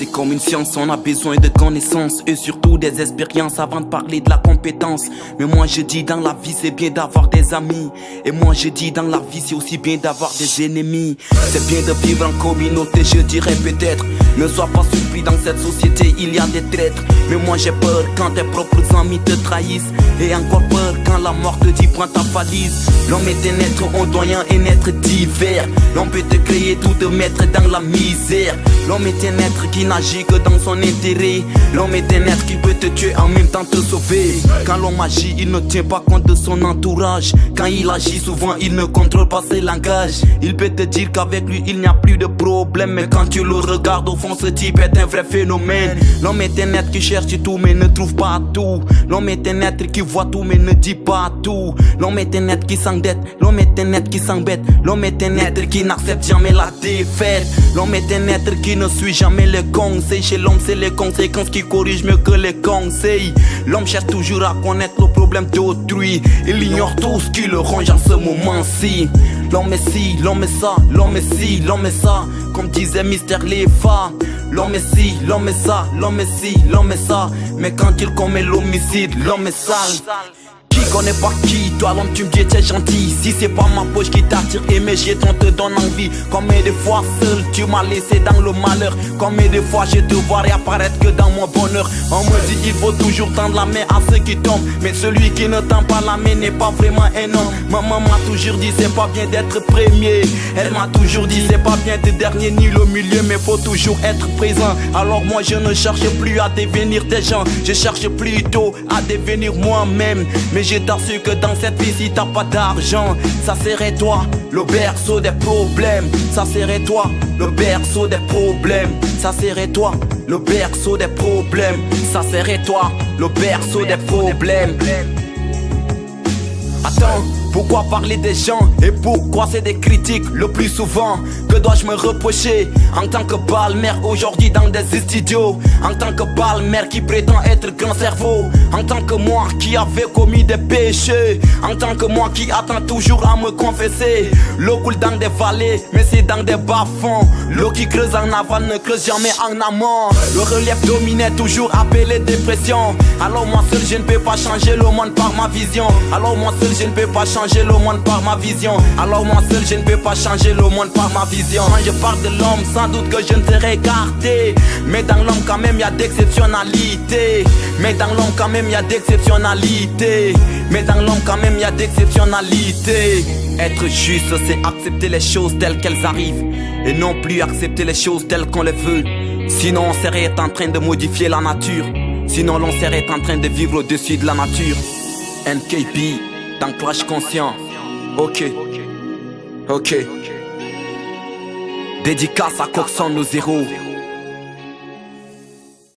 C'est comme une science, on a besoin de connaissances et surtout des expériences avant de parler de la compétence. Mais moi je dis dans la vie c'est bien d'avoir des amis. Et moi je dis dans la vie c'est aussi bien d'avoir des ennemis. C'est bien de vivre en communauté, je dirais peut-être. Ne sois pas surpris, dans cette société il y a des traîtres. Mais moi j'ai peur quand tes propres amis te trahissent. Et encore peur quand la mort te dit prends ta valise. L'homme est un être ondoyant, un être divers. L'homme peut te créer, tout te mettre dans la misère. L'homme est un être qui n'agit que dans son intérêt. L'homme est un être qui peut te tuer en même temps te sauver. Quand l'homme agit, il ne tient pas compte de son entourage. Quand il agit, souvent il ne contrôle pas ses langages. Il peut te dire qu'avec lui il n'y a plus de problème, mais quand tu le regardes au fond ce type est un vrai phénomène. L'homme est un être qui cherche tout mais ne trouve pas tout. L'homme est un être qui voit tout mais ne dit pas tout. L'homme est un être qui s'endette. L'homme est un être qui s'embête. L'homme est un être qui n'accepte jamais la défaite. L'homme est un être qui ne suit jamais les conseils. Chez l'homme c'est les conséquences qui corrigent mieux que les conseils. L'homme cherche toujours à connaître le problème d'autrui. Il ignore tout ce qui le ronge en ce moment-ci. L'homme est ci, l'homme est ça, l'homme est ci, l'homme est ça. Comme disait Mister Leva. L'homme est ci, l'homme est ça, l'homme est ci, l'homme est ça. Mais quand il commet l'homicide, l'homme est sale. Qui connaît pas qui? Toi l'homme tu me dis t'es gentil. Si c'est pas ma poche qui t'attire et mes jetons te donnent envie. Combien de fois seul tu m'as laissé dans le malheur. Combien de fois je te vois réapparaître que dans mon bonheur. On me dit il faut toujours tendre la main à ceux qui tombent. Mais celui qui ne tend pas la main n'est pas vraiment un homme. Maman m'a toujours dit c'est pas bien d'être premier. Elle m'a toujours dit c'est pas bien d'être dernier ni le milieu. Mais faut toujours être présent. Alors moi je ne cherche plus à devenir des gens. Je cherche plutôt à devenir moi-même. Mais je t'assure que dans cette vie si t'as pas d'argent, ça serait toi le berceau des problèmes. Ça serait toi le berceau des problèmes. Ça serait toi le berceau des problèmes. Ça serait toi le berceau des problèmes. Attends, pourquoi parler des gens et pourquoi c'est des critiques le plus souvent? Que dois-je me reprocher en tant que Balmer aujourd'hui dans des studios? En tant que Balmer qui prétend être grand cerveau? En tant que moi qui avait commis des péchés? En tant que moi qui attend toujours à me confesser? L'eau coule dans des vallées mais c'est dans des bas-fonds. L'eau qui creuse en aval ne creuse jamais en amont. Le relief dominé toujours appelé dépression. Alors moi seul je ne peux pas changer le monde par ma vision. Alors moi seul je ne peux pas changer le monde par ma vision. Alors moi seul je ne peux pas changer le monde par ma vision. Quand je parle de l'homme sans doute que je ne serai écarté. Mais dans l'homme quand même y a d'exceptionnalité. Mais dans l'homme quand même y a d'exceptionnalité. Mais dans l'homme quand même y a d'exceptionnalité. Être juste c'est accepter les choses telles qu'elles arrivent. Et non plus accepter les choses telles qu'on les veut. Sinon on serait en train de modifier la nature. Sinon l'on serait en train de vivre au-dessus de la nature. NKP dans Clash Conscient. Ok. Dédicace à Coxon nos zéros.